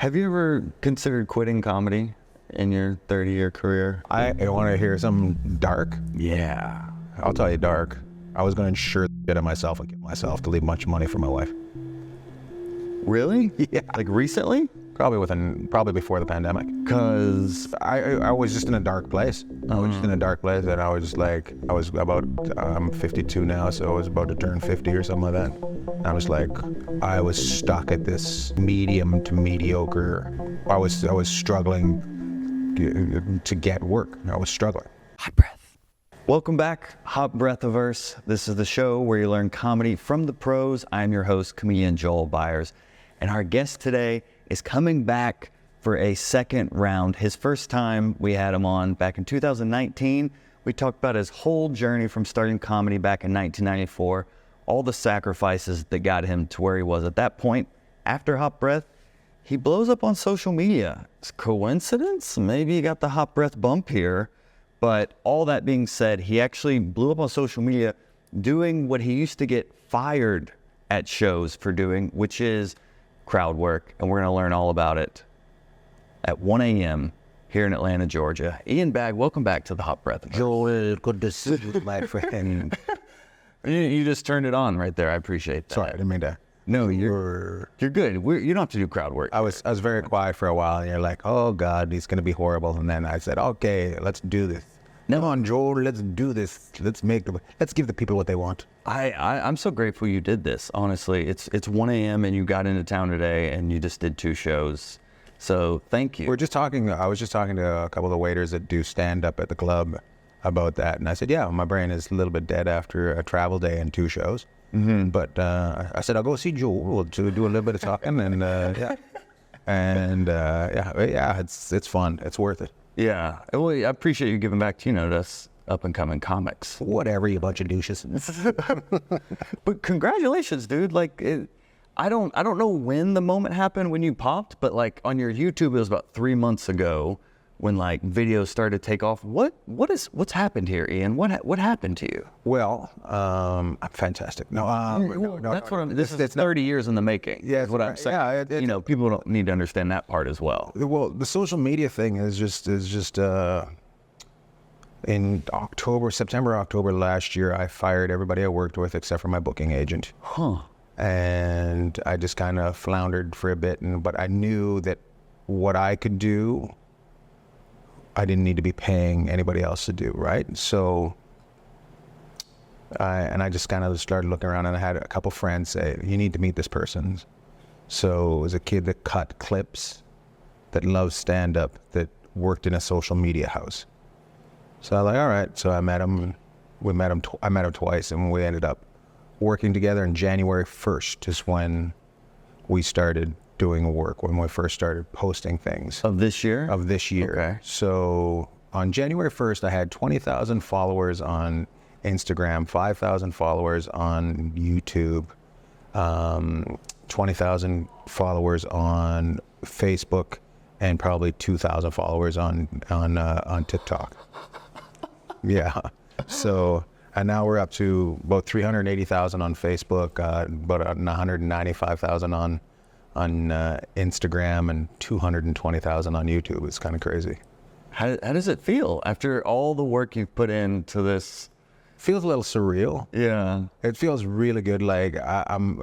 Have you ever considered quitting comedy in your 30-year career? I want to hear something dark. Yeah. I'll tell you dark. I was going to insure the shit of myself and kill myself to leave much money for my wife. Really? Yeah. Like recently? Probably before the pandemic. Because I was just in a dark place. I was just in a dark place, and I was just like, I'm 52 now, so I was about to turn 50 or something like that. And I was like, I was stuck at this medium to mediocre. I was struggling to get work. I was struggling. hot breath. Welcome back, Hot Breathiverse. This is the show where you learn comedy from the pros. I'm your host, comedian Joel Byers. And our guest today is coming back for a second round. His first time we had him on back in 2019. We talked about his whole journey from starting comedy back in 1994, all the sacrifices that got him to where he was at that point. After Hot Breath, he blows up on social media. It's coincidence? Maybe he got the Hot Breath bump here. But all that being said, he actually blew up on social media doing what he used to get fired at shows for doing, which is crowd work. And we're going to learn all about it at 1 a.m. here in Atlanta, Georgia. Ian Bagg, welcome back to the Hot Breath. Joel, good to see you, my friend. You just turned it on right there. I appreciate that. Sorry, I didn't mean to. No, you're good. You don't have to do crowd work. I was very quiet for a while, and you're like, oh God, he's going to be horrible. And then I said, okay, let's do this. No. Come on, Joel, let's do this. Let's give the people what they want. I'm so grateful you did this. Honestly, it's 1 a.m. and you got into town today and you just did 2 shows. So thank you. I was just talking to a couple of the waiters that do stand up at the club about that, and I said, yeah, my brain is a little bit dead after a travel day and 2 shows. Mm-hmm. But I said I'll go see Joel to do a little bit of talking, and it's fun. It's worth it. Yeah, well, I appreciate you giving back to us up and coming comics. Whatever, you bunch of douches. But congratulations, dude. Like, I don't know when the moment happened when you popped, but like on your YouTube, it was about 3 months ago when like videos started to take off. What's happened here, Ian? What happened to you? Well, I'm fantastic. No, that's what I'm. This is 30 years in the making. Yeah, is what I'm saying. Yeah, people don't need to understand that part as well. Well, the social media thing is just in September, October last year, I fired everybody I worked with except for my booking agent. Huh. And I just kind of floundered for a bit, but I knew that what I could do, I didn't need to be paying anybody else to do, right? So, I just kind of started looking around, and I had a couple friends say, you need to meet this person. So it was a kid that cut clips, that loves stand-up, that worked in a social media house. So I was like, all right. So I met him. I met him twice, and we ended up working together. And January 1st is when we started doing work, when we first started posting things. Of this year? Of this year. Okay. So on January 1st, I had 20,000 followers on Instagram, 5,000 followers on YouTube, 20,000 followers on Facebook, and probably 2,000 followers on TikTok. Yeah. So, and now we're up to about 380,000 on Facebook, about 195,000 on Instagram, and 220,000 on YouTube. It's kind of crazy. How does it feel after all the work you've put into this? Feels a little surreal. Yeah. It feels really good. Like I'm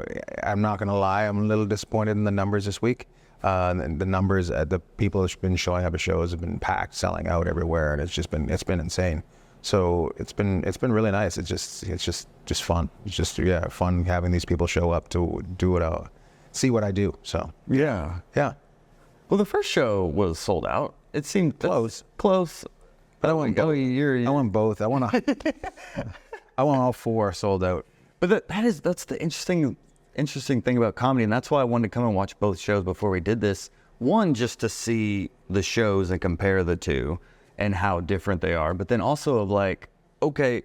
not gonna lie, I'm a little disappointed in the numbers this week. The numbers, the people who've been showing up at shows have been packed, selling out everywhere, and it's been insane. So it's been really nice. It's just fun. It's just fun having these people show up to do see what I do. So yeah. Well, the first show was sold out. It seemed close. But I want both. I want both. I want all 4 sold out. But that's the interesting thing about comedy, and that's why I wanted to come and watch both shows before we did this. One, just to see the shows and compare the two and how different they are. But then also of like, okay,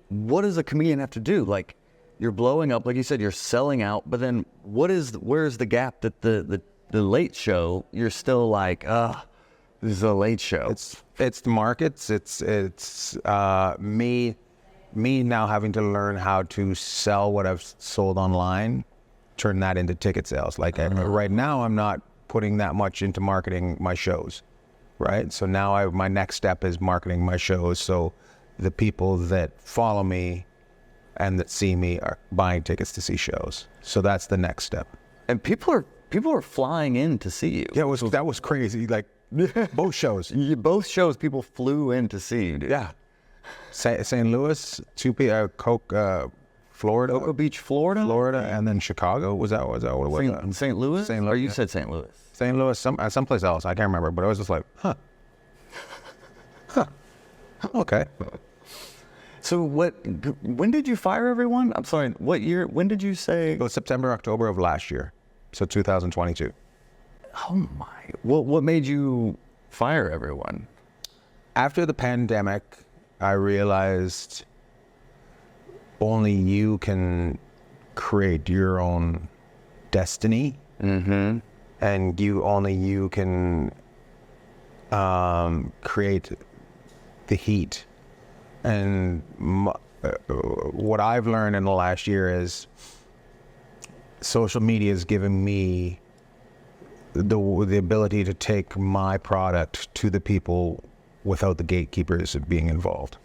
what does a comedian have to do? Like, you're blowing up, like you said, you're selling out, but then where's the gap that the late show, you're still like, this is a late show. It's the markets. It's me now having to learn how to sell what I've sold online, turn that into ticket sales. Like right now, I'm not putting that much into marketing my shows, right? So now my next step is marketing my shows. So the people that follow me and that see me are buying tickets to see shows. So that's the next step. And people are flying in to see you. Yeah, that was crazy. Like both shows. Both shows, people flew in to see you, dude. Yeah. St. Louis, Florida. Cocoa Beach, Florida? And then Chicago. Was that what it was? St. Louis? St. Louis. Or you said St. Louis? St. Louis, someplace else. I can't remember, but I was just like, huh. Okay. So when did you fire everyone? I'm sorry, what year? When did you say? It was September, October of last year. So 2022. Oh my, what made you fire everyone? After the pandemic, I realized only you can create your own destiny. Mm-hmm. And you can create the heat. And what I've learned in the last year is social media has given me the ability to take my product to the people without the gatekeepers being involved.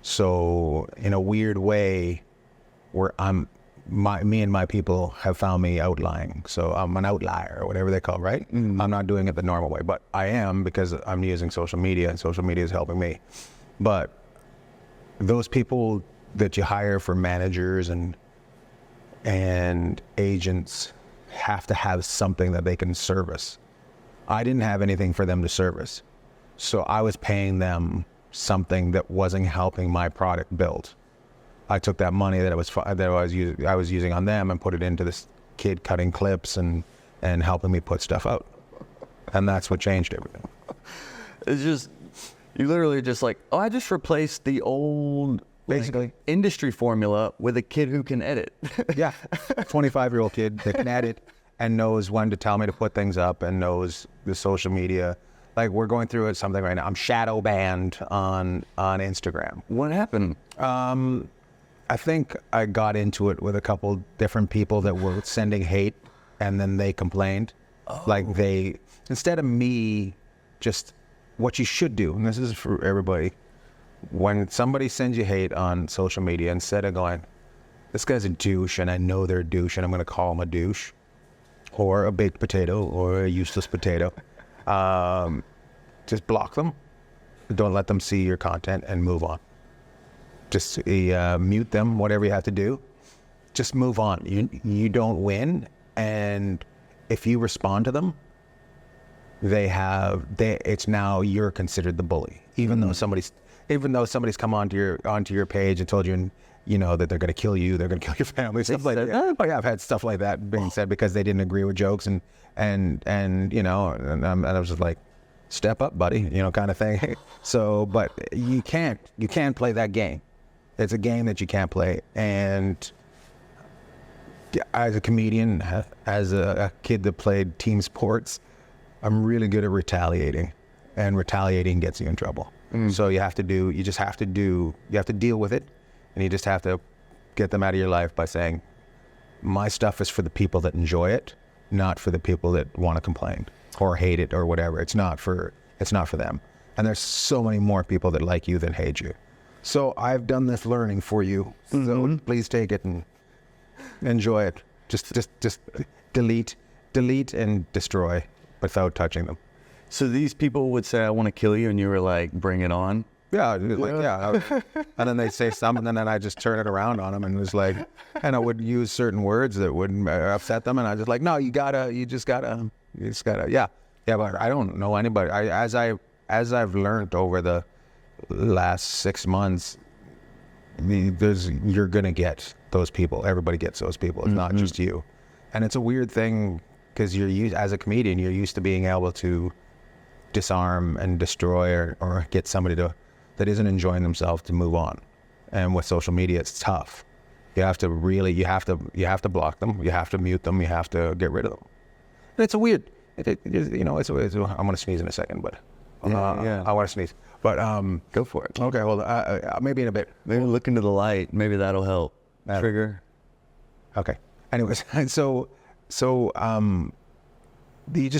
So in a weird way, where me and my people have found me outlying. So I'm an outlier, or whatever they call it, right? Mm-hmm. I'm not doing it the normal way, but I am, because I'm using social media, and social media is helping me. But those people that you hire for managers and agents have to have something that they can service. I didn't have anything for them to service, so I was paying them something that wasn't helping my product build. I took that money that I was using on them and put it into this kid cutting clips and helping me put stuff out, and that's what changed everything. It's just, you literally just like, I just replaced the old basically industry formula with a kid who can edit. Yeah, 25-year-old kid that can edit and knows when to tell me to put things up and knows the social media. Like, we're going through something right now. I'm shadow banned on Instagram. What happened? I think I got into it with a couple different people that were sending hate, and then they complained. Oh. Like, instead of me, just what you should do, and this is for everybody, when somebody sends you hate on social media, instead of going, this guy's a douche and I know they're a douche and I'm going to call him a douche or a baked potato or a useless potato, just block them. Don't let them see your content and move on. Just mute them, whatever you have to do. Just move on. You don't win, and if you respond to them, it's now you're considered the bully, even though somebody's come onto your page and told you, that they're going to kill you, they're going to kill your family, stuff like that. Oh yeah, I've had stuff like that being said because they didn't agree with jokes and I was just like, step up, buddy, kind of thing. So, but you can't play that game. It's a game that you can't play. And as a comedian, as a kid that played team sports, I'm really good at retaliating, and retaliating gets you in trouble. So you have to deal with it, and you just have to get them out of your life by saying, my stuff is for the people that enjoy it, not for the people that want to complain or hate it or whatever. It's not for them. And there's so many more people that like you than hate you. So I've done this learning for you. So please take it and enjoy it. Just delete and destroy without touching them. So these people would say, I want to kill you, and you were like, bring it on? Yeah, and then they say something, and then I just turn it around on them, and it was like, and I would use certain words that would upset them, and I was just like, no, you just gotta, yeah. But I don't know anybody. As I've learned over the last 6 months, you're gonna get those people. Everybody gets those people. It's not just you, and it's a weird thing because as a comedian, you're used to being able to disarm and destroy or get somebody that isn't enjoying themselves to move on. And with social media, it's tough. You have to block them. You have to mute them. You have to get rid of them. And it's a weird. I'm gonna sneeze in a second, but I want to sneeze. But go for it. Okay, well, maybe in a bit. Maybe look into the light. Maybe that'll help. Trigger. Okay. Anyways, so you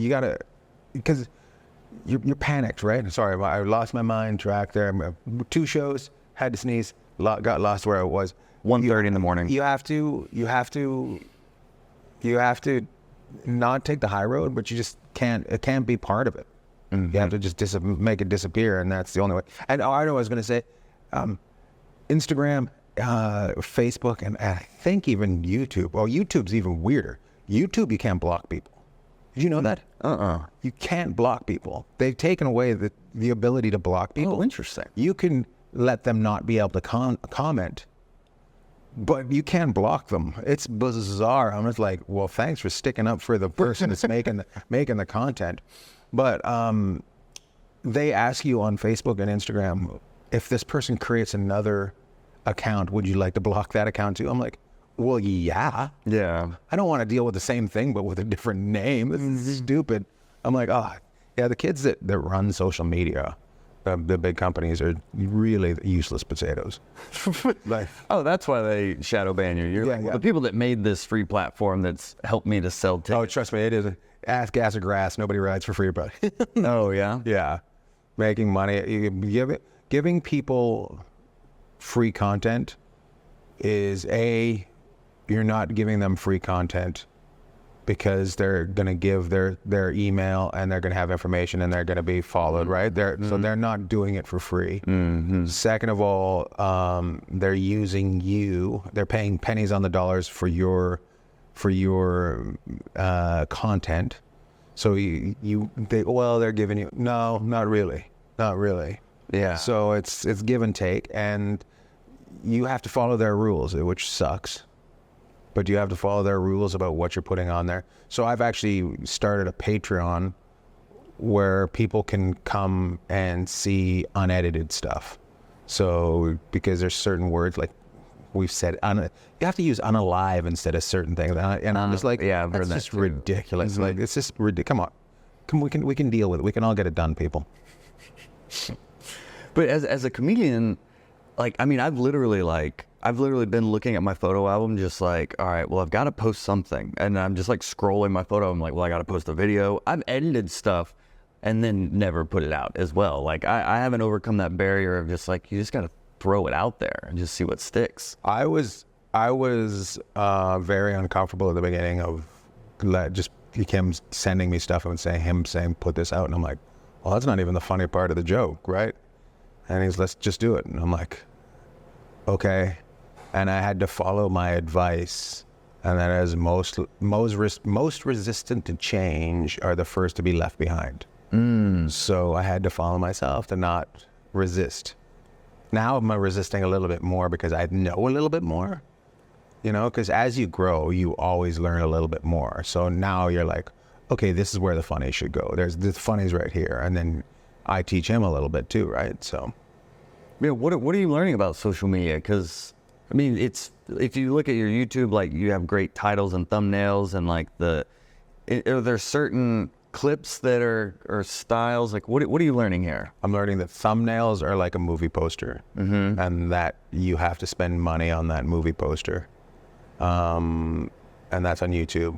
gotta, because you're panicked, right? Sorry, I lost my mind track there. 2 shows, had to sneeze, got lost where I was. 1:30 in the morning. You have to not take the high road, but you just can't. It can't be part of it. Mm-hmm. You have to just make it disappear, and that's the only way. And I know I was going to say, Instagram, Facebook, and I think even YouTube. Well, YouTube's even weirder. YouTube, you can't block people. Did you know that? You can't block people. They've taken away the ability to block people. Oh, interesting. You can let them not be able to comment, but you can't block them. It's bizarre. I'm just like, well, thanks for sticking up for the person that's making the content. But they ask you on Facebook and Instagram, if this person creates another account, would you like to block that account too? I'm like, well, yeah. Yeah. I don't want to deal with the same thing, but with a different name. This is stupid. I'm like, yeah, the kids that run social media, the big companies, are really useless potatoes. Like, Oh, that's why they shadow ban you. You're like, well, the people that made this free platform that's helped me to sell tickets. oh, trust me, it is. Ass, gas, or grass. Nobody rides for free, but Oh, yeah? yeah, making money, giving people free content is you're not giving them free content because they're going to give their email and they're going to have information and they're going to be followed, right? So they're not doing it for free. Second of all, they're using you. They're paying pennies on the dollars for your content. So they're giving you, no, not really. Yeah. So it's give and take, and you have to follow their rules, which sucks. But you have to follow their rules about what you're putting on there. So I've actually started a Patreon where people can come and see unedited stuff. So because there's certain words, like we've said, you have to use unalive instead of certain things. And I'm just like, yeah, I've heard that's that just too. ridiculous. Mm-hmm. Like, it's just ridiculous. Come on, we can deal with it. We can all get it done, people. But as a comedian, like, I mean, I've literally been looking at my photo album just like, all right, well, I've got to post something. And I'm just like scrolling my photo. I'm like, well, I got to post a video. I've edited stuff and then never put it out as well. Like, I haven't overcome that barrier of just like, you just got to throw it out there and just see what sticks. I was very uncomfortable at the beginning of just him sending me stuff and saying, put this out. And I'm like, well, that's not even the funny part of the joke, right? And he's, let's just do it. And I'm like, okay. And I had to follow my advice. And that is most resistant to change are the first to be left behind. So I had to follow myself to not resist. Now I'm resisting a little bit more because I know a little bit more, because as you grow, you always learn a little bit more. So now you're like, okay, this is where the funny should go. The funny's right here. And then I teach him a little bit too, right? So, yeah, what are you learning about social media? Because, I mean, if you look at your YouTube, like, you have great titles and thumbnails and like are there certain clips that are styles? Like, what are you learning here? I'm learning that thumbnails are like a movie poster, and that you have to spend money on that movie poster, and that's on YouTube.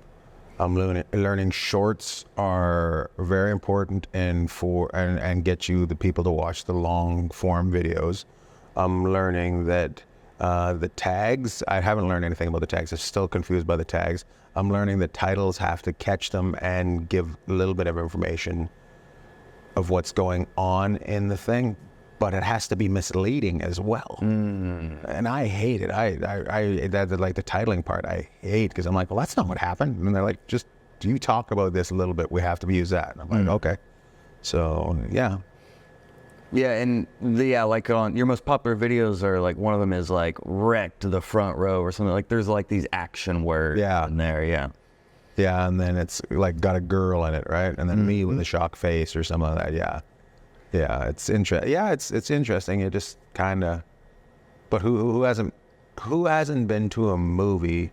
I'm learning shorts are very important and get you the people to watch the long form videos. I'm learning that the tags, I haven't learned anything about the tags. I'm still confused by the tags. I'm learning that titles have to catch them and give a little bit of information of what's going on in the thing, but it has to be misleading as well. And I hate it. Like the titling part, I hate, because I'm like, well, that's not what happened. And they're like, just, do you talk about this a little bit? We have to use that. And I'm like, okay. So, yeah. Yeah, and like on your most popular videos are like, one of them is like wrecked the front row or something. Like, there's like these action words in there. Yeah. Yeah, and then it's like got a girl in it, right? And then me with a shock face or something like that. Yeah. Yeah, it's interesting. Yeah, it's interesting. It just kind of, but who hasn't been to a movie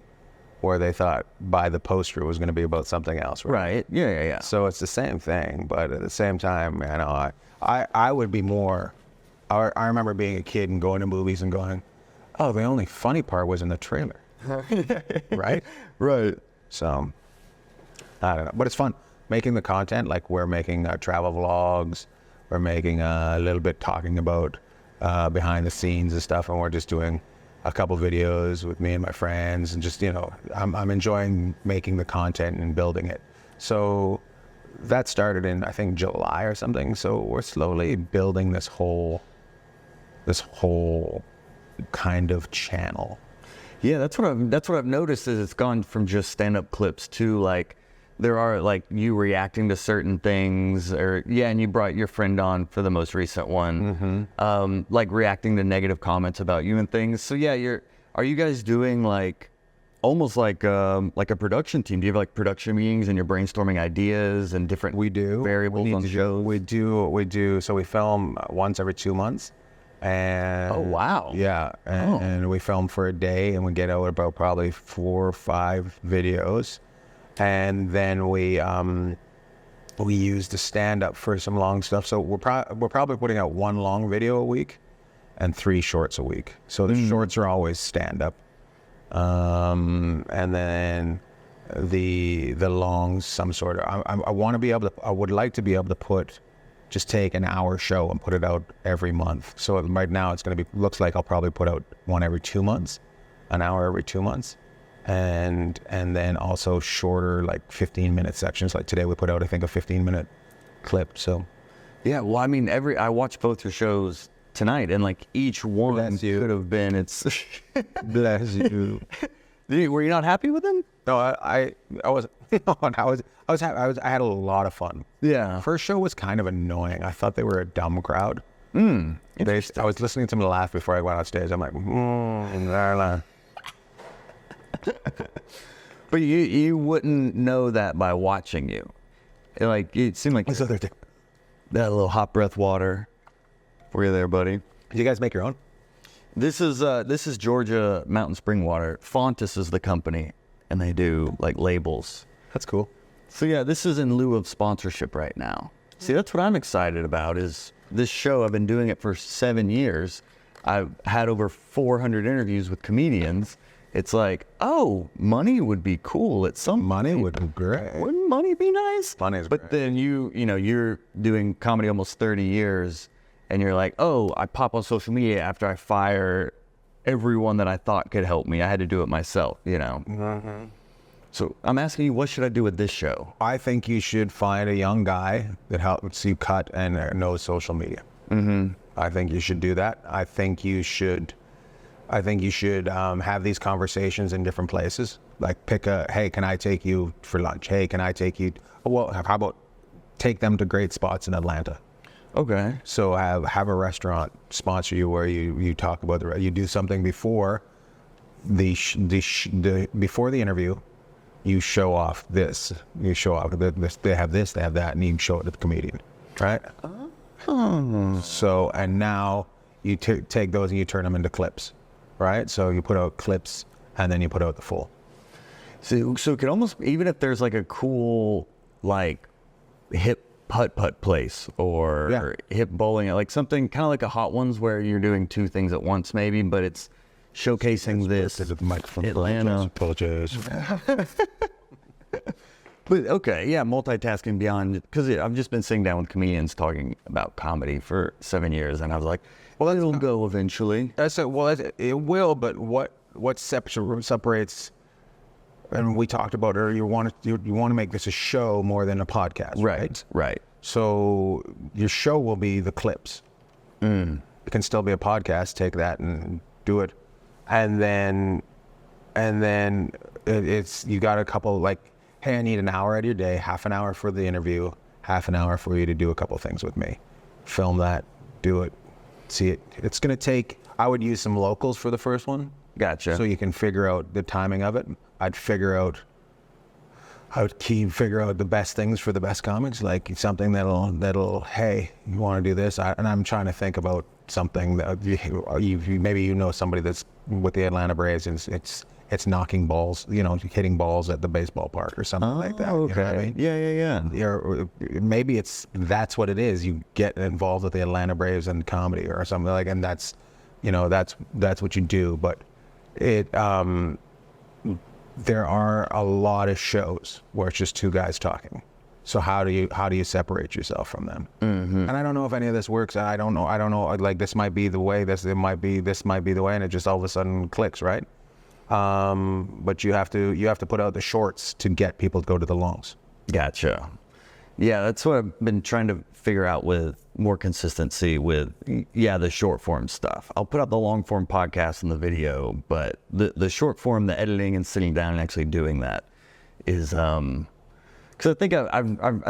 where they thought by the poster it was going to be about something else, right? Right. Yeah. So it's the same thing, but at the same time, I would be more. I remember being a kid and going to movies and going, oh, the only funny part was in the trailer, right? Right. So I don't know, but it's fun making the content. Like we're making travel vlogs, we're making a little bit talking about behind the scenes and stuff, and we're just doing a couple videos with me and my friends, and just, you know, I'm enjoying making the content and building it. So that started in, I think, July or something. So we're slowly building this whole kind of channel. Yeah, that's what I've noticed is it's gone from just stand-up clips to like there are like you reacting to certain things, or and you brought your friend on for the most recent one, like reacting to negative comments about you and things. So yeah, are you guys doing like almost like a production team? Do you have like production meetings and you're brainstorming ideas and different variables on shows? We do. So we film once every 2 months. And oh wow, yeah, and we film for a day, and we get out about probably 4 or 5 videos, and then we use the stand up for some long stuff. So we're probably putting out 1 long video a week and 3 shorts a week. So the shorts are always stand up, and then the longs some sort of. I would like to be able to just take an hour show and put it out every month. So right now it's going to looks like I'll probably put out one every 2 months, an hour every 2 months. And then also shorter, like 15-minute sections. Like today we put out, I think, a 15-minute clip. So yeah, well, I mean, I watched both your shows tonight, and like each one could have been, it's bless you. Were you not happy with them? No, I was. I was happy. I had a lot of fun. Yeah. First show was kind of annoying. I thought they were a dumb crowd. I was listening to them laugh before I went on stage. I'm like, But you wouldn't know that by watching you. It seemed like this other thing. That little hot breath water for you there, buddy. Do you guys make your own? This is Georgia Mountain Spring Water. Fontis is the company, and they do like labels. That's cool. So yeah, this is in lieu of sponsorship right now. See, that's what I'm excited about is this show. I've been doing it for 7 years. I've had over 400 interviews with comedians. It's like, oh, money would be cool at some Money point. would be great. Wouldn't money be nice? Money is But great. then you're doing comedy almost 30 years, and you're like, oh, I pop on social media after I fire everyone that I thought could help me. I had to do it myself, you know. Mm-hmm. So I'm asking you, what should I do with this show? I think you should find a young guy that helps you cut and knows social media. Mm-hmm. I think you should do that. I think you should have these conversations in different places. Like hey, can I take you for lunch? Hey, can I take you? Well, how about take them to great spots in Atlanta? Okay. So have a restaurant sponsor you where you talk about you do something before before the interview. You show off this. You show off this. They have this. They have that, and you show it to the comedian, right? Oh. So and now you take those and you turn them into clips, right? So you put out clips and then you put out the full. So it could almost, even if there's like a cool like hip putt place or hip bowling, like something kind of like a Hot Ones where you're doing 2 things at once maybe, but it's showcasing this Atlanta. But okay, yeah, multitasking beyond, because I've just been sitting down with comedians talking about comedy for 7 years, and I was like, well, it'll go eventually. It will, but what separates? And we talked about earlier. You want to make this a show more than a podcast, Right. So your show will be the clips. It can still be a podcast. Take that and do it, and then it's you got a couple like, hey, I need an hour out of your day, half an hour for the interview, half an hour for you to do a couple things with me. Film that, do it, see it. It's gonna take. I would use some locals for the first one. Gotcha. So you can figure out the timing of it. I would figure out the best things for the best comics, like something that'll hey, you want to do this? And I'm trying to think about something that maybe you know somebody that's with the Atlanta Braves, and it's knocking balls, hitting balls at the baseball park or something like that. Okay. You know what I mean? Yeah. Maybe that's what it is. You get involved with the Atlanta Braves and comedy or something like, and that's what you do. But there are a lot of shows where it's just two guys talking. So how do you separate yourself from them? And I don't know if any of this works. I don't know. Like, this might be the way. This might be the way, and it just all of a sudden clicks, right? But you have to put out the shorts to get people to go to the longs. Gotcha. Yeah, that's what I've been trying to figure out with more consistency with, the short form stuff. I'll put out the long form podcast and the video, but the short form, the editing and sitting down and actually doing that is, because I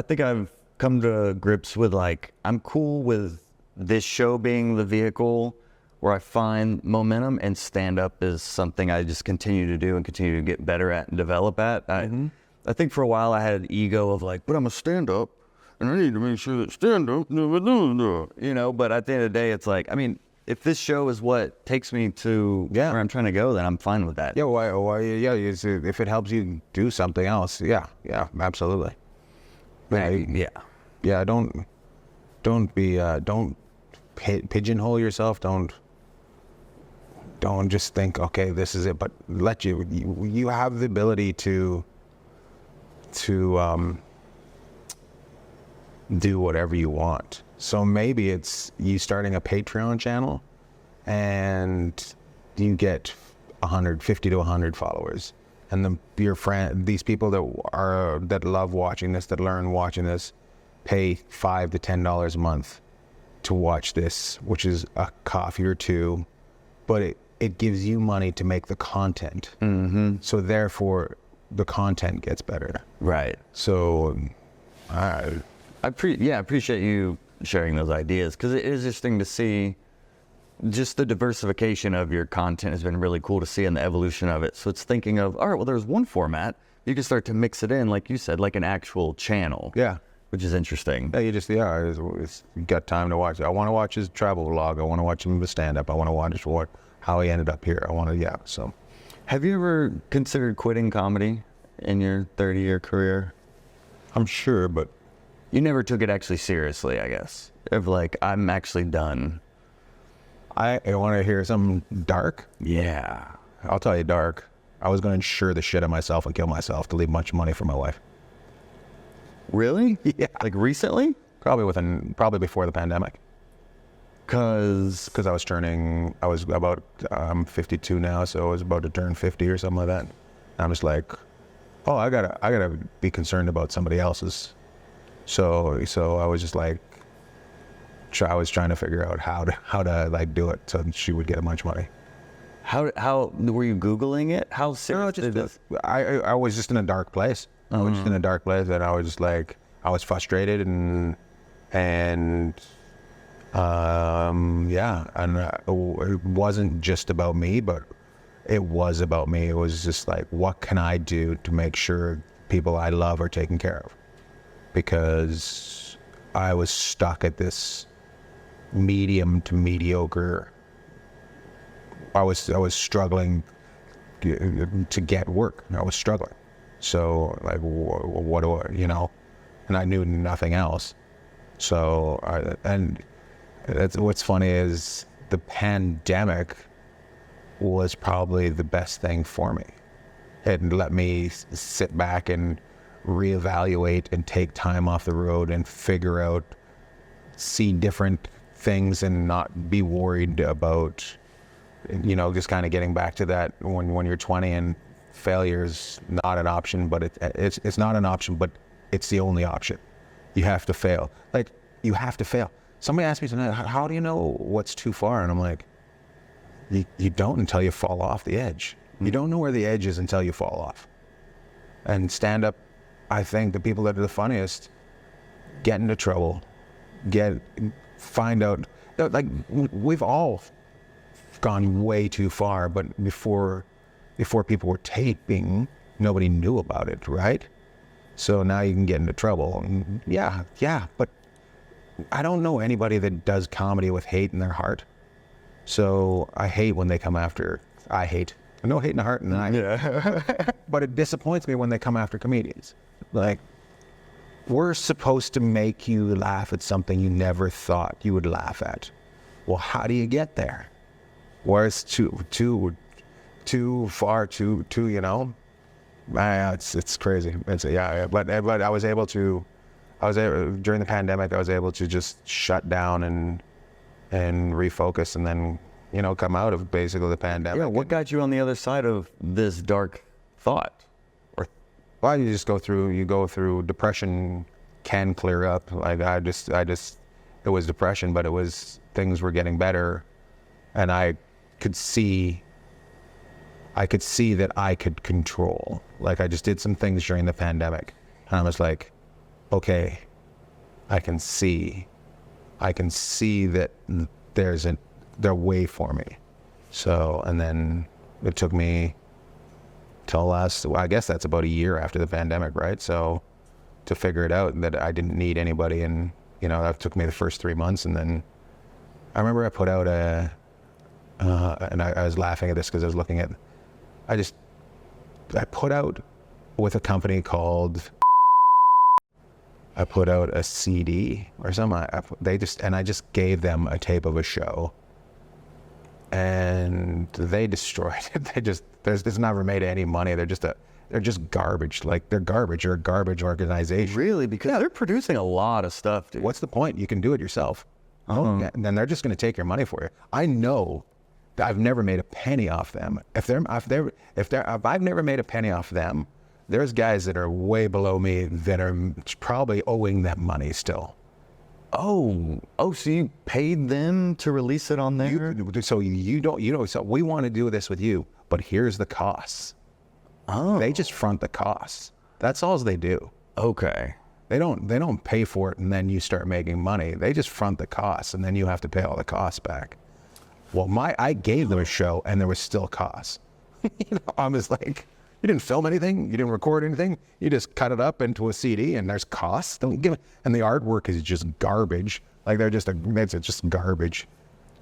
think I've come to grips with, like, I'm cool with this show being the vehicle where I find momentum, and stand up is something I just continue to do and continue to get better at and develop at. I think for a while I had an ego of, like, but I'm a stand-up, and I need to make sure that stand-up, but at the end of the day, it's like, I mean, if this show is what takes me to where I'm trying to go, then I'm fine with that. Yeah, if it helps you do something else, absolutely. Don't pigeonhole yourself. Don't just think, okay, this is it, but you have the ability to do whatever you want. So maybe it's you starting a Patreon channel and you get 150 to 100 followers, and these people that love watching this, that learn watching this, pay $5 to $10 a month to watch this, which is a coffee or two, but it gives you money to make the content. So therefore the content gets better. Right. So I appreciate you sharing those ideas, because it is interesting to see just the diversification of your content has been really cool to see, and the evolution of it. So it's thinking of, all right, well, there's one format, you can start to mix it in, like you said, like an actual channel. Yeah. Which is interesting. Yeah, you got time to watch it. I want to watch his travel vlog. I want to watch him with stand-up. I want to watch how he ended up here. So. Have you ever considered quitting comedy in your 30-year career? I'm sure, but you never took it actually seriously, I guess. Of like, I'm actually done. I want to hear something dark. Yeah. I'll tell you dark. I was going to insure the shit of myself and kill myself to leave much money for my wife. Really? Yeah. Like recently? Probably before the pandemic. Cause I'm 52 now, so I was about to turn 50 or something like that. And I'm just like, oh, I gotta be concerned about somebody else's. So I was just like, I was trying to figure out how to like do it so she would get much money. How were you Googling it? How serious is this? I was just in a dark place. I was just in a dark place, and I was just like, I was frustrated and it wasn't just about me, but it was about me. It was just like, what can I do to make sure people I love are taken care of? Because I was stuck at this medium to mediocre. I was struggling to get work. I was struggling. So like, what do I, and I knew nothing else. So, what's funny is the pandemic was probably the best thing for me. It let me sit back and reevaluate and take time off the road and figure out, see different things and not be worried about, just kind of getting back to that when you're 20 and failure is not an option, but it's not an option, but it's the only option. You have to fail. Like, you have to fail. Somebody asked me tonight, how do you know what's too far? And I'm like, you don't until you fall off the edge. You don't know where the edge is until you fall off. And stand up, I think the people that are the funniest get into trouble, find out, like, we've all gone way too far, but before people were taping, nobody knew about it, right? So now you can get into trouble. And yeah, but I don't know anybody that does comedy with hate in their heart. So I hate when they come after, no hate in the heart, but it disappoints me when they come after comedians. Like, we're supposed to make you laugh at something you never thought you would laugh at. Well, how do you get there? Where it's too far, It's crazy. But I was able to, during the pandemic, I was able to just shut down and refocus, and then, you know, come out of basically the pandemic. Yeah, what got you on the other side of this dark thought? Well, you go through depression can clear up. Like I just, it was depression, but things were getting better, and I could see that I could control. Like I just did some things during the pandemic, and I was like, okay, I can see that there's a way for me. So, and then it took me till I guess that's about a year after the pandemic, right? So to figure it out that I didn't need anybody, and, you know, that took me the first 3 months. And then I remember I put out and I was laughing at this because I was looking at, I put out with a company called, I put out a CD or something. I just gave them a tape of a show, and they destroyed it. It's never made any money. They're just garbage. Like, they're garbage. You're a garbage organization. Really? Because they're producing a lot of stuff, dude. What's the point? You can do it yourself. And then they're just going to take your money for you. I know that I've never made a penny off them. If I've never made a penny off them, there's guys that are way below me that are probably owing them money still. Oh, so you paid them to release it on there? So we want to do this with you, but here's the costs. Oh. They just front the costs. That's all they do. Okay. They don't pay for it and then you start making money. They just front the costs, and then you have to pay all the costs back. Well, I gave them a show and there was still costs. I was like, you didn't film anything, you didn't record anything, you just cut it up into a CD and there's costs. Don't give it. And the artwork is just garbage. Like it's just garbage.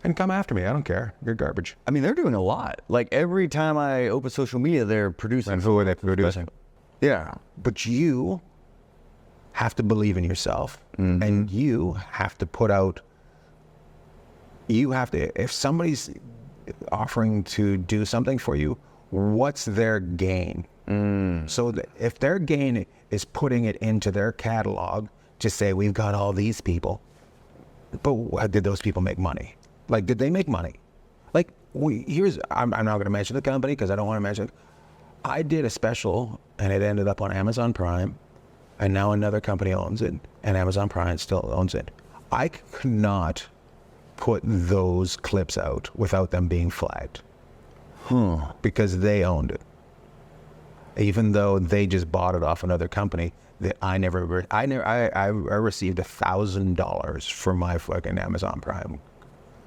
And come after me, I don't care. You're garbage. I mean, they're doing a lot. Like, every time I open social media, they're producing. And who are they producing? Yeah. But you have to believe in yourself, and you have to put out, if somebody's offering to do something for you, what's their gain? So if their gain is putting it into their catalog to say, we've got all these people, but did those people make money? Like, did they make money? Like, I'm not going to mention the company because I don't want to mention it. I did a special and it ended up on Amazon Prime, and now another company owns it, and Amazon Prime still owns it. I could not put those clips out without them being flagged. Because they owned it. Even though they just bought it off another company, that I received $1,000 for my fucking Amazon Prime.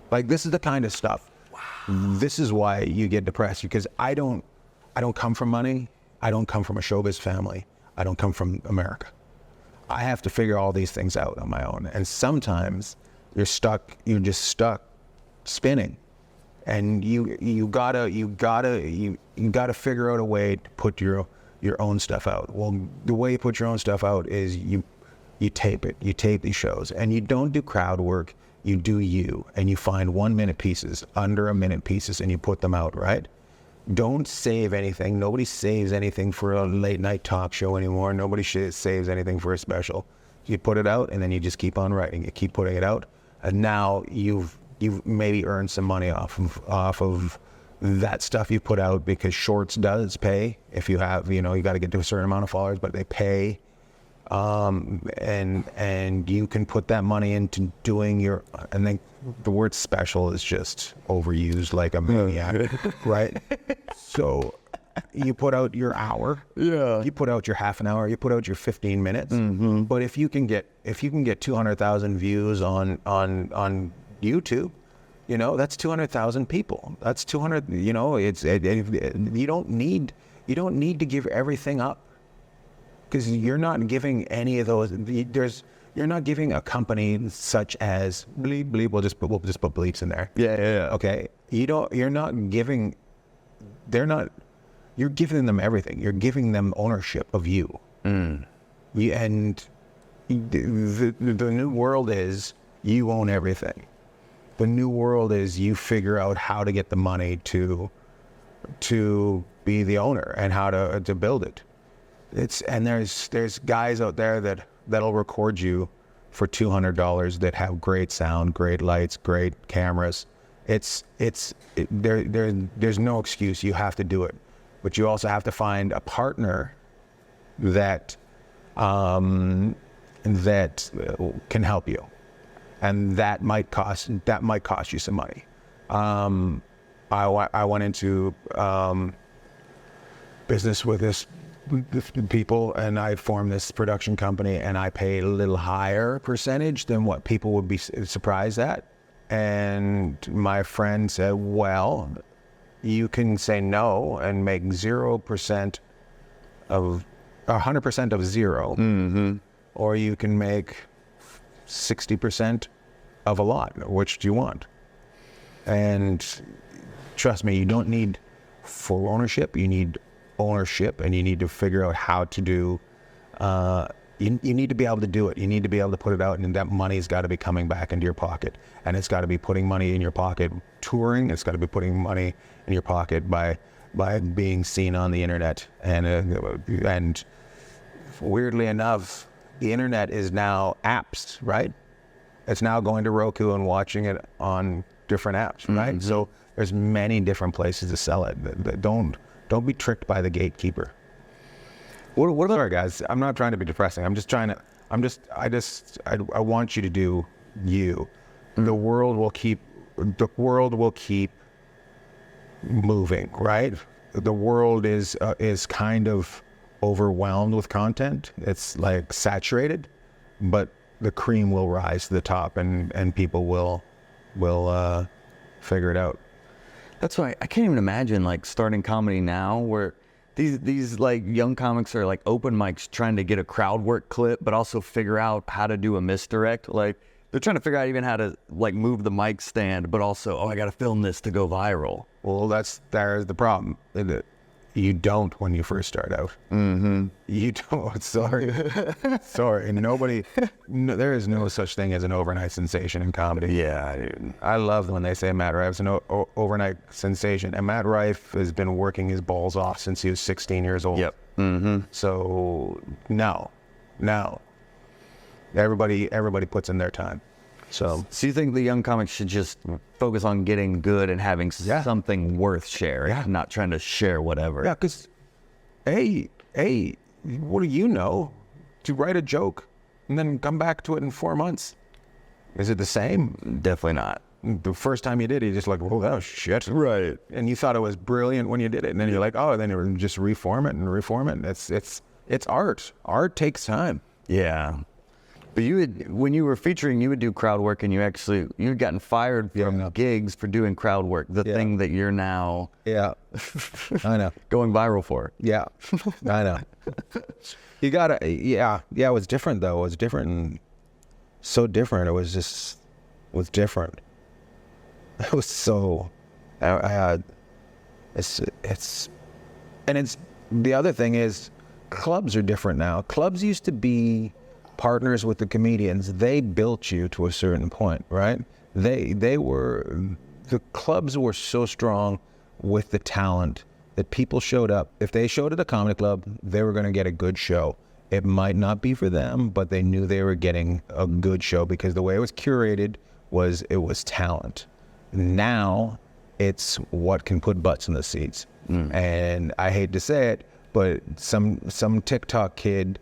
Like, this is the kind of stuff. Wow. This is why you get depressed, because I don't come from money. I don't come from a showbiz family. I don't come from America. I have to figure all these things out on my own. And sometimes you're just stuck spinning. And you gotta figure out a way to put your own stuff out. Well, the way you put your own stuff out is you tape it. You tape these shows, and you don't do crowd work. You do you, and you find 1 minute pieces, under a minute pieces, and you put them out, right? Don't save anything. Nobody saves anything for a late night talk show anymore. Nobody saves anything for a special. You put it out, and then you just keep on writing. You keep putting it out, and now you've maybe earned some money off of that stuff you put out, because Shorts does pay. If you have, you got to get to a certain amount of followers, but they pay. And you can put that money into doing and then the word special is just overused like a maniac, right? So you put out your hour, you put out your half an hour, you put out your 15 minutes. But if you can get 200,000 views on YouTube, that's 200,000 people. That's 200. You don't need to give everything up. Because you're not giving any of those. You're not giving a company such as bleep bleep. We'll just put bleeps in there. Yeah. Okay. You're not giving. You're giving them everything. You're giving them ownership of you. And the new world is you own everything. The new world is you figure out how to get the money to be the owner and how to build it. There's guys out there that'll record you for $200 that have great sound, great lights, great cameras. There's no excuse. You have to do it, but you also have to find a partner that can help you, and that might cost you some money. I went into business with people, and I formed this production company, and I paid a little higher percentage than what people would be surprised at. And my friend said, well, you can say no and make 0% of 100% of zero, or you can make 60% of a lot. Which do you want? And trust me, you don't need full ownership. You need ownership, and you need to figure out how to do. You need to be able to do it. You need to be able to put it out, and that money's got to be coming back into your pocket, and it's got to be putting money in your pocket touring. It's got to be putting money in your pocket by being seen on the internet, and weirdly enough, the internet is now apps, right? It's now going to Roku and watching it on different apps, right? Mm-hmm. So there's many different places to sell it. Don't be tricked by the gatekeeper. What about, sorry guys, I'm not trying to be depressing. I want you to do you. The world will keep moving, right? The world is kind of overwhelmed with content. It's like saturated, but the cream will rise to the top, and people will figure it out. That's why I can't even imagine like starting comedy now, where these like young comics are like open mics trying to get a crowd work clip, but also figure out how to do a misdirect. Like they're trying to figure out even how to like move the mic stand, but also, I got to film this to go viral. Well, there's the problem. You don't when you first start out. Mm-hmm. You don't. Sorry. There is no such thing as an overnight sensation in comedy. Yeah, dude. I love when they say Matt Rife's an overnight sensation. And Matt Rife has been working his balls off since he was 16 years old. Yep. Mm-hmm. So, no. Everybody puts in their time. So you think the young comics should just focus on getting good and having something worth sharing, not trying to share whatever? Yeah, because, hey, what do you know? To write a joke and then come back to it in 4 months. Is it the same? Definitely not. The first time you did it, you're just like, oh, shit. Right. And you thought it was brilliant when you did it. And then you're like, then you just reform it. It's art. Art takes time. Yeah. But when you were featuring, you would do crowd work, and you had gotten fired from gigs for doing crowd work, the thing that you're now I know. going viral for. Yeah, I know. You gotta, it was different though. It was different, and so different. It was different. It was so, it's the other thing is, clubs are different now. Clubs used to be partners with the comedians. They built you to a certain point, right? The clubs were so strong with the talent that people showed up. If they showed at a comedy club, they were going to get a good show. It might not be for them, but they knew they were getting a good show because the way it was curated was talent. Now it's what can put butts in the seats. And I hate to say it, but some TikTok kid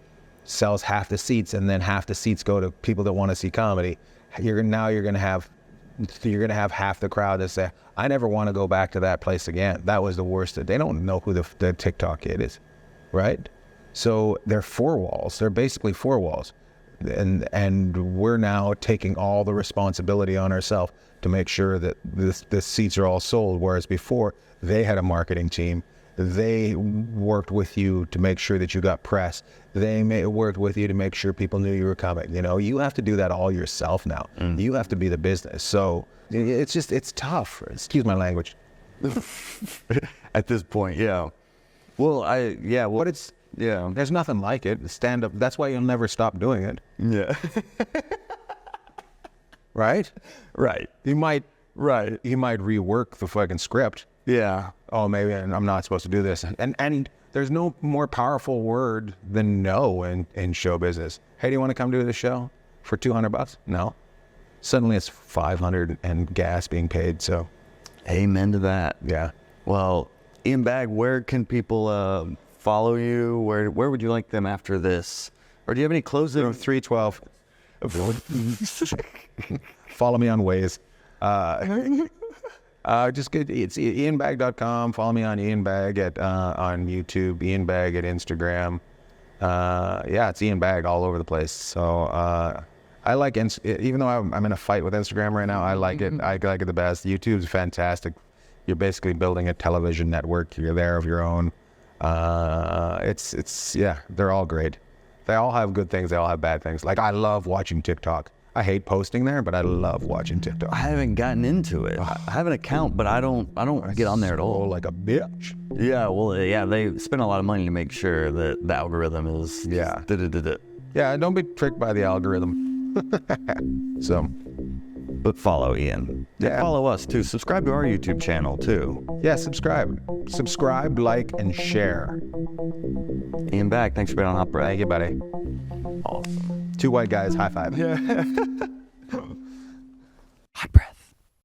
sells half the seats, and then half the seats go to people that want to see comedy. You're gonna have half the crowd that say, I never want to go back to that place again. That was the worst. They don't know who the TikTok kid is, right? So they're four walls. They're basically four walls, and we're now taking all the responsibility on ourselves to make sure that the seats are all sold. Whereas before, they had a marketing team. They worked with you to make sure that you got press. They worked with you to make sure people knew you were coming. You have to do that all yourself now. You have to be the business. So it's tough. Excuse my language. At this point, yeah. Well, there's nothing like it. Stand up. That's why you'll never stop doing it. Yeah. Right? Right. You might rework the fucking script. Yeah. oh, maybe I'm not supposed to do this. And there's no more powerful word than no in show business. Hey, do you want to come do the show for $200? No. Suddenly it's 500 and gas being paid. So, amen to that. yeah. Well, Ian Bagg, where can people follow you? Where would you like them after this? Or do you have any closing? 312. Follow me on Waze. Just get it's ianbagg.com. Follow me on Ian Bagg on YouTube, Ian Bagg at Instagram. Yeah, it's Ian Bagg all over the place. So I like even though I'm in a fight with Instagram right now, I like it. I like it the best. YouTube's fantastic. You're basically building a television network. You're there of your own. It's yeah, they're all great. They all have good things. They all have bad things. Like I love watching TikTok. I hate posting there, but I love watching TikTok. I haven't gotten into it. I have an account, but I don't get on there at all. Like a bitch. Yeah, well, yeah, they spend a lot of money to make sure that the algorithm is Yeah. da-da-da-da. Yeah, don't be tricked by the algorithm. So, But follow Ian. Yeah. And follow us too. Subscribe to our YouTube channel too. yeah, subscribe, like, and share. Ian Bagg, thanks for being on Hot Breath. Thank you, buddy. Awesome. Two white guys, high five. Yeah.